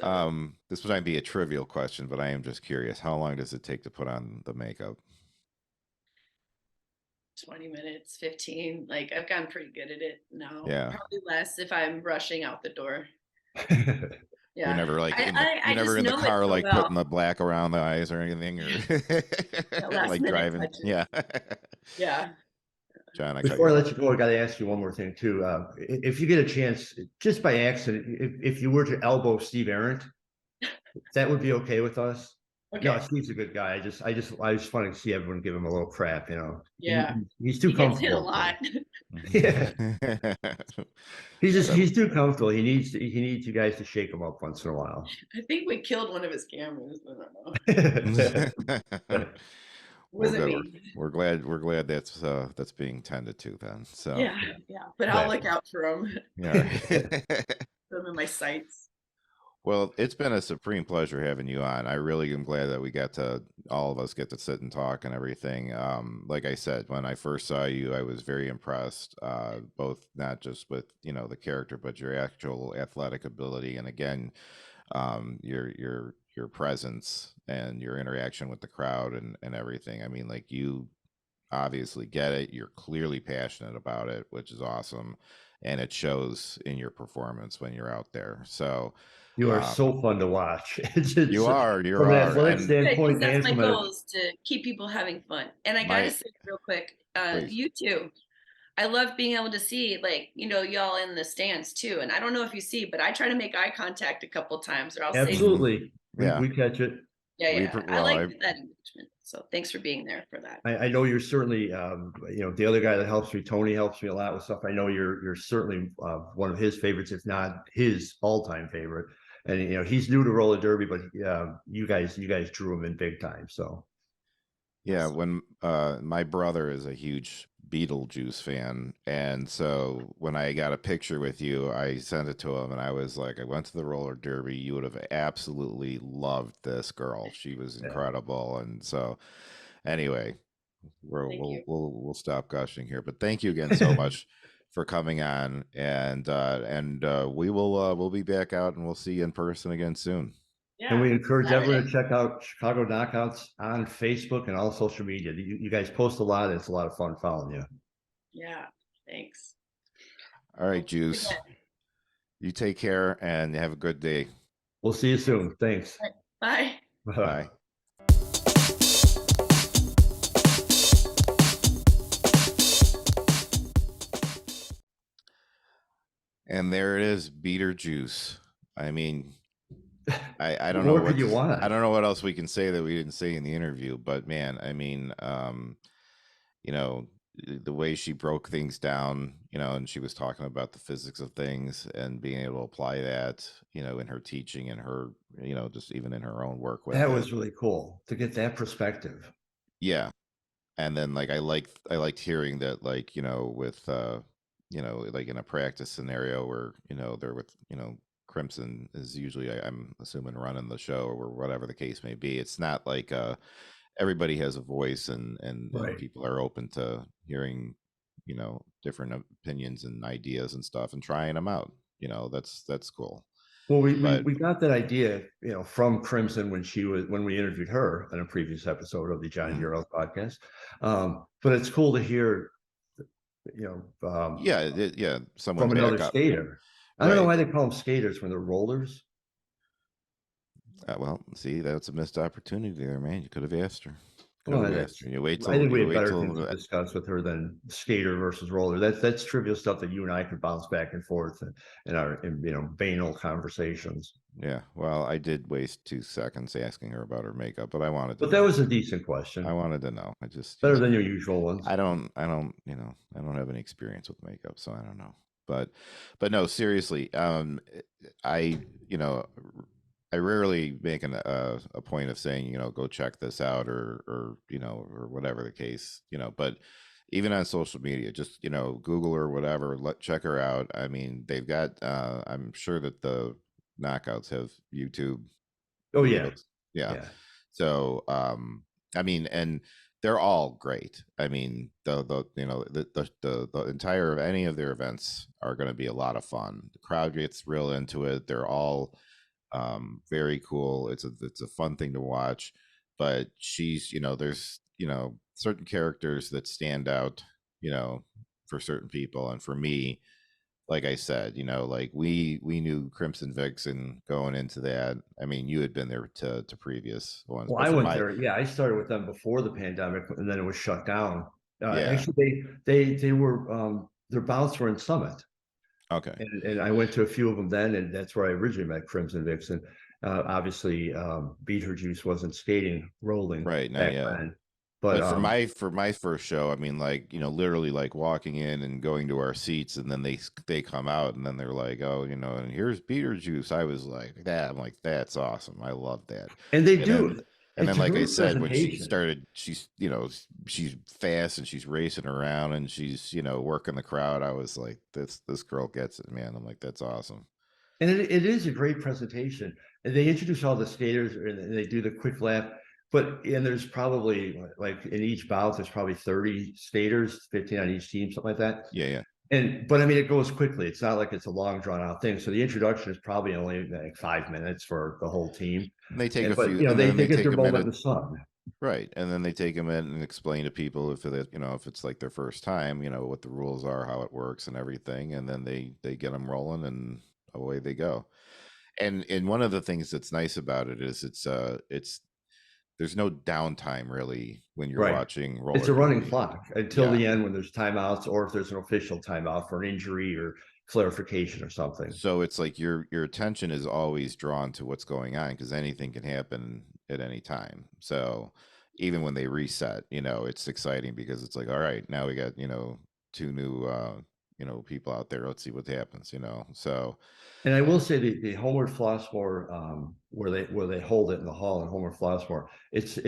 Speaker 3: So
Speaker 1: This might be a trivial question, but I am just curious. How long does it take to put on the makeup?
Speaker 3: 20 minutes, 15. Like I've gotten pretty good at it now.
Speaker 1: Yeah.
Speaker 3: Probably less if I'm rushing out the door.
Speaker 1: You're
Speaker 3: Yeah.
Speaker 1: never like
Speaker 3: I
Speaker 1: you're never
Speaker 3: just
Speaker 1: in the
Speaker 3: know it
Speaker 1: car
Speaker 3: so
Speaker 1: like
Speaker 3: well.
Speaker 1: putting the black around the eyes or anything, or
Speaker 3: That last
Speaker 1: like
Speaker 3: minute
Speaker 1: driving.
Speaker 3: touches.
Speaker 1: Yeah.
Speaker 3: Yeah.
Speaker 1: John, I cut
Speaker 2: Before
Speaker 1: you
Speaker 2: I
Speaker 1: off.
Speaker 2: let you go, I got to ask you one more thing too. If you get a chance, just by accident, if you were to elbow Steve Arendt, that would be okay with us. No,
Speaker 3: Okay.
Speaker 2: Steve's a good guy. I just want to see everyone give him a little crap.
Speaker 3: Yeah.
Speaker 2: He's too
Speaker 3: He gets hit a
Speaker 2: comfortable.
Speaker 3: lot.
Speaker 2: Yeah,
Speaker 1: So,
Speaker 2: he's too comfortable. He needs you guys to shake him up once in a while.
Speaker 3: I think we killed one of his cameras. I don't know. It
Speaker 1: well,
Speaker 3: wasn't
Speaker 1: good.
Speaker 3: me.
Speaker 1: We're glad that's being tended to then. So,
Speaker 3: Yeah. Yeah. But I'll
Speaker 2: Exactly.
Speaker 3: look out for him.
Speaker 1: yeah.
Speaker 3: Put him in my sights.
Speaker 1: Well, it's been a supreme pleasure having you on. I really am glad that all of us get to sit and talk and everything. Like I said, when I first saw you, I was very impressed, both not just with, the character, but your actual athletic ability. And again, your presence and your interaction with the crowd and everything. I mean, like, you obviously get it. You're clearly passionate about it, which is awesome. And it shows in your performance when you're out there. So,
Speaker 2: You are
Speaker 1: um,
Speaker 2: so fun to watch.
Speaker 1: you are,
Speaker 2: From an athletic
Speaker 1: and
Speaker 3: Good, because
Speaker 2: standpoint
Speaker 3: that's
Speaker 2: and
Speaker 3: my
Speaker 2: from
Speaker 3: goal is to keep people having fun. And I gotta
Speaker 1: my
Speaker 3: say real quick,
Speaker 1: please.
Speaker 3: you too. I love being able to see like, y'all in the stands too. And I don't know if you see, but I try to make eye contact a couple times or I'll say,
Speaker 2: absolutely,
Speaker 1: Yeah,
Speaker 2: we catch it.
Speaker 3: yeah,
Speaker 1: we
Speaker 3: yeah. I
Speaker 1: well,
Speaker 3: like that engagement. So thanks for being there for that.
Speaker 2: I know you're certainly, the other guy that helps me, Tony, helps me a lot with stuff. I know you're certainly one of his favorites, if not his all-time favorite. And he's new to roller derby, but you guys drew him in big time. So
Speaker 1: Yeah, when my brother is a huge Beetlejuice fan, and so when I got a picture with you, I sent it to him, and I was like, I went to the roller derby. You would have absolutely loved this girl. She was
Speaker 2: Yeah.
Speaker 1: incredible, and so anyway,
Speaker 3: Thank you.
Speaker 1: we'll stop gushing here. But thank you again so much for coming on, and we'll be back out, and we'll see you in person again soon.
Speaker 2: And
Speaker 3: Yeah.
Speaker 2: we encourage everyone
Speaker 3: Saturday.
Speaker 2: to check out Chicago Knockouts on Facebook and all social media. You guys post a lot. It's a lot of fun following you.
Speaker 3: Yeah. Thanks.
Speaker 1: All right,
Speaker 3: Well,
Speaker 1: Juice.
Speaker 3: again.
Speaker 1: You take care and have a good day.
Speaker 2: We'll see you soon. Thanks.
Speaker 3: Bye.
Speaker 1: Bye. And there it is, Beetlejuice. I mean, I don't
Speaker 2: What
Speaker 1: know
Speaker 2: more could
Speaker 1: what
Speaker 2: you want?
Speaker 1: I don't know what else we can say that we didn't say in the interview, but man, I mean, you know, the way she broke things down, and she was talking about the physics of things and being able to apply that, in her teaching and her, just even in her own work with
Speaker 2: That
Speaker 1: it.
Speaker 2: was really cool to get that perspective.
Speaker 1: Yeah. And then like I liked hearing that, like, with like in a practice scenario where, they're with, Crimson is usually, I'm assuming, running the show or whatever the case may be. It's not like everybody has a voice, and
Speaker 2: Right.
Speaker 1: people are open to hearing, different opinions and ideas and stuff and trying them out. That's cool.
Speaker 2: Well, we, we
Speaker 1: But
Speaker 2: we got that idea, from Crimson when we interviewed her in a previous episode of the Johnny
Speaker 1: mhm.
Speaker 2: podcast. But it's cool to hear,
Speaker 1: Yeah, yeah, someone
Speaker 2: from another
Speaker 1: back up.
Speaker 2: skater. I don't know
Speaker 1: Right.
Speaker 2: why they call them skaters when they're rollers.
Speaker 1: Well, see, that's a missed opportunity there, man. You could have asked her. Could
Speaker 2: Well,
Speaker 1: have asked her. You wait
Speaker 2: I
Speaker 1: till
Speaker 2: think we
Speaker 1: you
Speaker 2: had
Speaker 1: wait
Speaker 2: better things
Speaker 1: till
Speaker 2: to discuss with her than skater versus roller. That's trivial stuff that you and I could bounce back and forth in our banal conversations.
Speaker 1: yeah. Well, I did waste 2 seconds asking her about her makeup, but I wanted to
Speaker 2: But that
Speaker 1: know.
Speaker 2: was a decent
Speaker 1: I
Speaker 2: question,
Speaker 1: wanted to know. I just,
Speaker 2: better than your usual ones.
Speaker 1: I don't have any experience with makeup, so I don't know. But no, seriously, I, you know, I rarely make a point of saying, go check this out, or whatever the case, but even on social media, just, Google or whatever, check her out. I mean, they've got, I'm sure that the knockouts have YouTube
Speaker 2: Oh yeah,
Speaker 1: videos. Yeah.
Speaker 2: yeah.
Speaker 1: So, I mean, and they're all great. I mean, the entire any of their events are going to be a lot of fun. The crowd gets real into it. They're all very cool. It's a fun thing to watch. But she's, there's, certain characters that stand out, you know, for certain people, and for me, like I said, like we knew Crimson Vixen going into that. I mean, you had been there to previous ones,
Speaker 2: Well,
Speaker 1: but
Speaker 2: I
Speaker 1: for
Speaker 2: went
Speaker 1: my,
Speaker 2: there. Yeah, I started with them before the pandemic, and then it was shut down.
Speaker 1: yeah,
Speaker 2: Actually, they were their bouts were in Summit,
Speaker 1: okay,
Speaker 2: and I went to a few of them then, and that's where I originally met Crimson Vixen. Obviously, Beetlejuice wasn't skating, rolling
Speaker 1: right now,
Speaker 2: back
Speaker 1: yeah.
Speaker 2: then, but
Speaker 1: But for my first show, I mean, like, literally like walking in and going to our seats, and then they come out, and then they're like, oh, and here's Beetlejuice. I was like, that. I'm like, that's awesome. I love that.
Speaker 2: and they
Speaker 1: And then
Speaker 2: do.
Speaker 1: and
Speaker 2: It's
Speaker 1: then
Speaker 2: a
Speaker 1: like I
Speaker 2: great
Speaker 1: said, when she
Speaker 2: presentation.
Speaker 1: started, she's fast and she's racing around and she's working the crowd. I was like, this girl gets it, man. I'm like, that's awesome.
Speaker 2: And it is a great presentation. And they introduce all the skaters and they do the quick lap. And there's probably like in each bout, there's probably 30 skaters, 15 on each team, something like that.
Speaker 1: Yeah, yeah.
Speaker 2: But I mean, it goes quickly. It's not like it's a long drawn out thing. So the introduction is probably only like 5 minutes for the whole team.
Speaker 1: And they take a
Speaker 2: But
Speaker 1: few, and then
Speaker 2: they
Speaker 1: they
Speaker 2: get
Speaker 1: take
Speaker 2: their
Speaker 1: a
Speaker 2: moment in
Speaker 1: minute.
Speaker 2: the sun.
Speaker 1: Right, and then they take them in and explain to people if it's like their first time, what the rules are, how it works, and everything, and then they get them rolling, and away they go. And one of the things that's nice about it is it's there's no downtime really when you're
Speaker 2: Right.
Speaker 1: watching
Speaker 2: It's
Speaker 1: roller
Speaker 2: a running
Speaker 1: derby.
Speaker 2: clock until
Speaker 1: Yeah.
Speaker 2: the end when there's timeouts or if there's an official timeout for an injury or clarification or something.
Speaker 1: So it's like your attention is always drawn to what's going on because anything can happen at any time. So even when they reset, it's exciting because it's like, all right, now we got, two new people out there. Let's see what happens. So
Speaker 2: And I will say the Homeward Flossmoor, where they hold it in the hall in Homeward Flossmoor, it's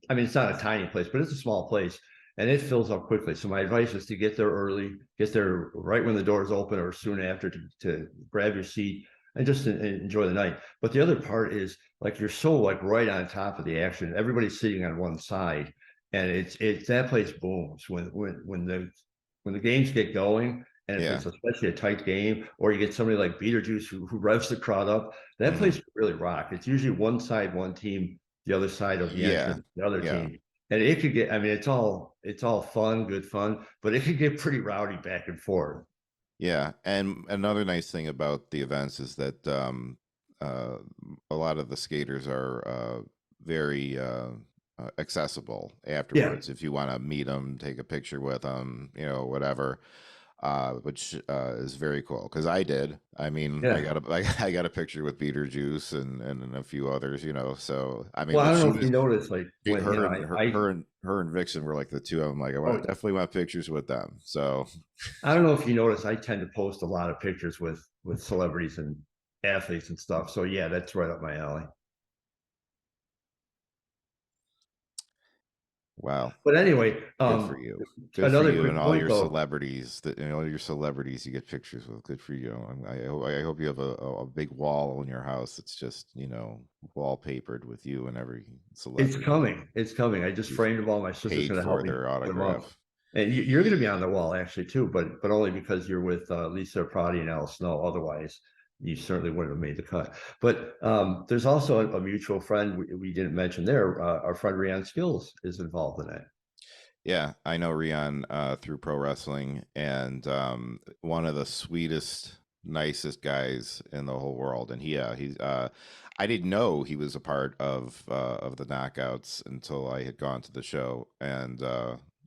Speaker 2: I mean it's not a tiny place, but it's a small place, and it fills up quickly. So my advice is to get there early, get there right when the doors open or soon after to grab your seat and just enjoy the night. But the other part is like you're so like right on top of the action. Everybody's sitting on one side, and it's that place booms when the games get going. And if
Speaker 1: yeah.
Speaker 2: it's especially a tight game, or you get somebody like Beetlejuice who revs the crowd up, that
Speaker 1: Hmm.
Speaker 2: place really rock. It's usually one side, one team, the other side of the
Speaker 1: Yeah.
Speaker 2: entrance, the other
Speaker 1: Yeah.
Speaker 2: team. And it could get, I mean, it's all fun, good fun, but it could get pretty rowdy back and forth.
Speaker 1: Yeah, and another nice thing about the events is that uh, a lot of the skaters are very accessible
Speaker 2: Yeah.
Speaker 1: afterwards. If you want to meet them, take a picture with them, whatever, which is very cool. Because I did. I mean, I
Speaker 2: Yeah.
Speaker 1: got I got a picture with Beetlejuice and a few others. So I mean,
Speaker 2: Well, I
Speaker 1: but
Speaker 2: don't know
Speaker 1: she
Speaker 2: if you
Speaker 1: was
Speaker 2: noticed, like when,
Speaker 1: her and her and Vixen were like the two of them. Like,
Speaker 2: oh,
Speaker 1: definitely want pictures with them. So
Speaker 2: I don't know if you noticed, I tend to post a lot of pictures with celebrities and athletes and stuff. So yeah, that's right up my alley.
Speaker 1: wow.
Speaker 2: But anyway,
Speaker 1: Good for you. Good for
Speaker 2: another
Speaker 1: you and
Speaker 2: quick
Speaker 1: all
Speaker 2: point
Speaker 1: your
Speaker 2: though.
Speaker 1: celebrities. That all your celebrities you get pictures with. Good for you. I hope you have a big wall in your house. It's just wallpapered with you and every
Speaker 2: It's
Speaker 1: celebrity
Speaker 2: coming. It's coming. I just
Speaker 1: you've
Speaker 2: framed them all. My sister's
Speaker 1: paid
Speaker 2: going to help
Speaker 1: for
Speaker 2: me
Speaker 1: their
Speaker 2: put them up.
Speaker 1: autograph.
Speaker 2: And you're going to be on the wall actually too, but only because you're with Lisa Prati and Al Snow. Otherwise, you certainly wouldn't have made the cut. But there's also a mutual friend we didn't mention there. Our friend Rian Skills is involved in that.
Speaker 1: Yeah, I know Rion through pro wrestling, and one of the sweetest, nicest guys in the whole world. And he's I didn't know he was a part of the knockouts until I had gone to the show and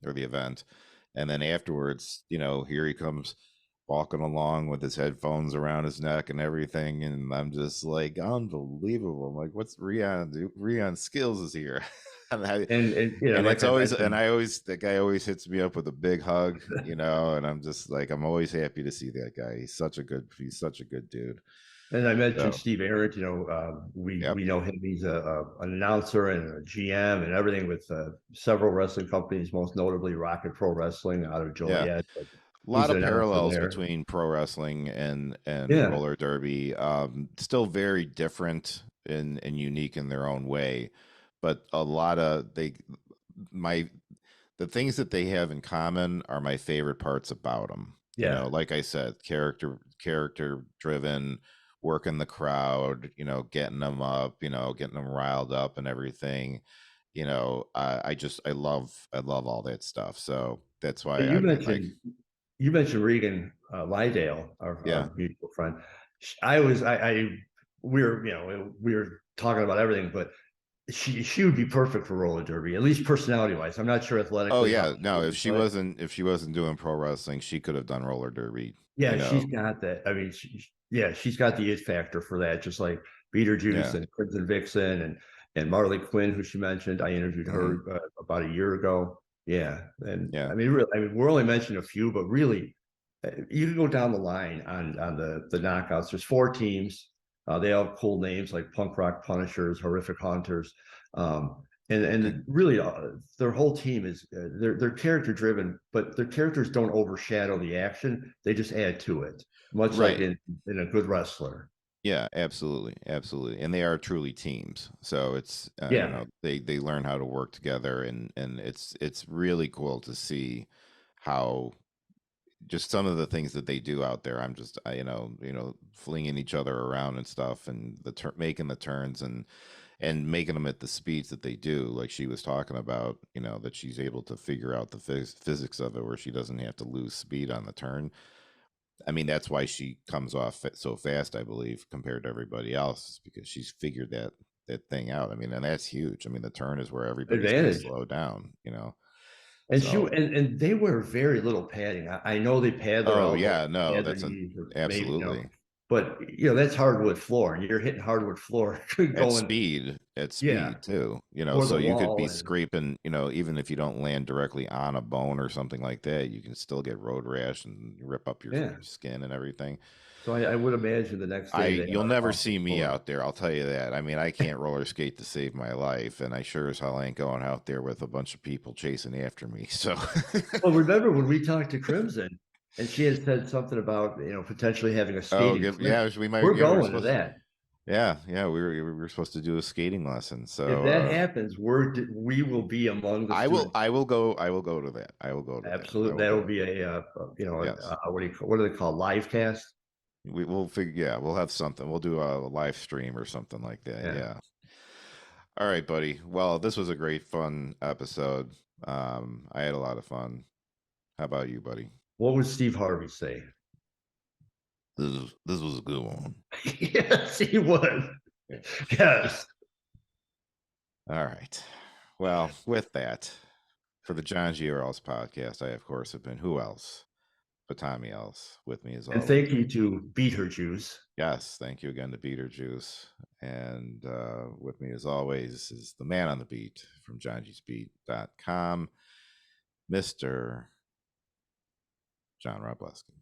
Speaker 1: or the event, and then afterwards, here he comes walking along with his headphones around his neck and everything, and I'm just like, unbelievable. I'm like, what's Rion? Rion Skills is here. and I,
Speaker 2: And you know,
Speaker 1: and
Speaker 2: like
Speaker 1: it's
Speaker 2: I
Speaker 1: always, and
Speaker 2: mentioned,
Speaker 1: I always, that guy always hits me up with a big hug, and I'm just like, I'm always happy to see that guy. He's such a good dude.
Speaker 2: and I mentioned
Speaker 1: So,
Speaker 2: Steve Arndt.
Speaker 1: yep.
Speaker 2: We know him. He's an announcer and a GM and everything with several wrestling companies, most notably Rocket Pro Wrestling out of
Speaker 1: Yeah.
Speaker 2: Joliet. But
Speaker 1: A
Speaker 2: he's
Speaker 1: lot
Speaker 2: an
Speaker 1: of
Speaker 2: announcer
Speaker 1: parallels
Speaker 2: there.
Speaker 1: between pro wrestling and
Speaker 2: Yeah.
Speaker 1: roller derby. Still very different and unique in their own way, but a lot of my the things that they have in common are my favorite parts about them.
Speaker 2: Yeah.
Speaker 1: Like I said, character driven, working the crowd, getting them up, getting them riled up and everything. I love all that stuff. So that's
Speaker 2: Hey,
Speaker 1: why I mean, like,
Speaker 2: you mentioned Regan Lydale,
Speaker 1: yeah.
Speaker 2: our mutual friend. I was I we were we were talking about everything, but she would be perfect for roller derby, at least personality wise. I'm not sure
Speaker 1: Oh
Speaker 2: athletically how
Speaker 1: yeah,
Speaker 2: she
Speaker 1: no,
Speaker 2: would play.
Speaker 1: if she wasn't doing pro wrestling, she could have done roller derby, you
Speaker 2: Yeah, she's
Speaker 1: know.
Speaker 2: got that. I mean, yeah, she's got the it factor for that, just like Beetlejuice
Speaker 1: Yeah.
Speaker 2: and Crimson Vixen and Marley Quinn, who she mentioned. I interviewed
Speaker 1: Hmm.
Speaker 2: her about a year ago. Yeah, and
Speaker 1: Yeah.
Speaker 2: I mean, really, I mean, we're only mentioning a few, but really, you can go down the line on the knockouts. There's four teams. They all have cool names like Punk Rock Punishers, Horrific Hunters, and really their whole team is they're character driven, but their characters don't overshadow the action. They just add to it, much like
Speaker 1: Right.
Speaker 2: in a good wrestler.
Speaker 1: Yeah, absolutely. Absolutely. And they are truly teams. So it's
Speaker 2: Yeah,
Speaker 1: they learn how to work together, and it's really cool to see how just some of the things that they do out there. I'm just flinging each other around and stuff, and making the turns and making them at the speeds that they do, like she was talking about, that she's able to figure out the physics of it where she doesn't have to lose speed on the turn. I mean, that's why she comes off so fast, I believe, compared to everybody else, because she's figured that thing out. I mean, and that's huge. I mean, the turn is where everybody's going to
Speaker 2: advantage.
Speaker 1: slow down.
Speaker 2: And
Speaker 1: So,
Speaker 2: and they wear very little padding. I know they pad their
Speaker 1: oh
Speaker 2: elbows,
Speaker 1: yeah, no,
Speaker 2: pad their
Speaker 1: that's an
Speaker 2: knees, or maybe
Speaker 1: absolutely.
Speaker 2: but that's hardwood floor, and you're hitting hardwood floor
Speaker 1: At
Speaker 2: going,
Speaker 1: speed too,
Speaker 2: or
Speaker 1: so
Speaker 2: the
Speaker 1: you could
Speaker 2: wall,
Speaker 1: be
Speaker 2: and
Speaker 1: scraping, even if you don't land directly on a bone or something like that, you can still get road rash and rip up your
Speaker 2: yeah.
Speaker 1: skin and everything.
Speaker 2: So I would imagine the next day they
Speaker 1: You'll
Speaker 2: have
Speaker 1: never
Speaker 2: a
Speaker 1: see me
Speaker 2: floor.
Speaker 1: out there, I'll tell you that. I mean, I can't roller skate to save my life, and I sure as hell ain't going out there with a bunch of people chasing after me. So
Speaker 2: Well, remember when we talked to Crimson, and she had said something about potentially having a skating clinic?
Speaker 1: we might,
Speaker 2: We're
Speaker 1: we were
Speaker 2: going to
Speaker 1: supposed
Speaker 2: that.
Speaker 1: we were supposed to do a skating lesson.
Speaker 2: If
Speaker 1: So
Speaker 2: that happens, we will be among the students.
Speaker 1: I will go to that. I will go to that. I
Speaker 2: Absolutely,
Speaker 1: will
Speaker 2: that'll
Speaker 1: go.
Speaker 2: be a
Speaker 1: Yes.
Speaker 2: what do they call, live cast?
Speaker 1: We'll figure, we'll have something. We'll do a live stream or something like that.
Speaker 2: Yeah.
Speaker 1: Yeah. All right, buddy. Well, this was a great fun episode. I had a lot of fun. How about you, buddy?
Speaker 2: What would Steve Harvey say?
Speaker 1: This was a good one.
Speaker 2: Yes, he would. Yes.
Speaker 1: All right. Well, with that, for the Johngy podcast, I of course have been who else but Tommy else, with me as
Speaker 2: And
Speaker 1: always.
Speaker 2: thank you to Beetlejuice.
Speaker 1: Yes, thank you again to Beetlejuice. And with me as always is the man on the beat from johngysbeat.com, Mr. John Robleski.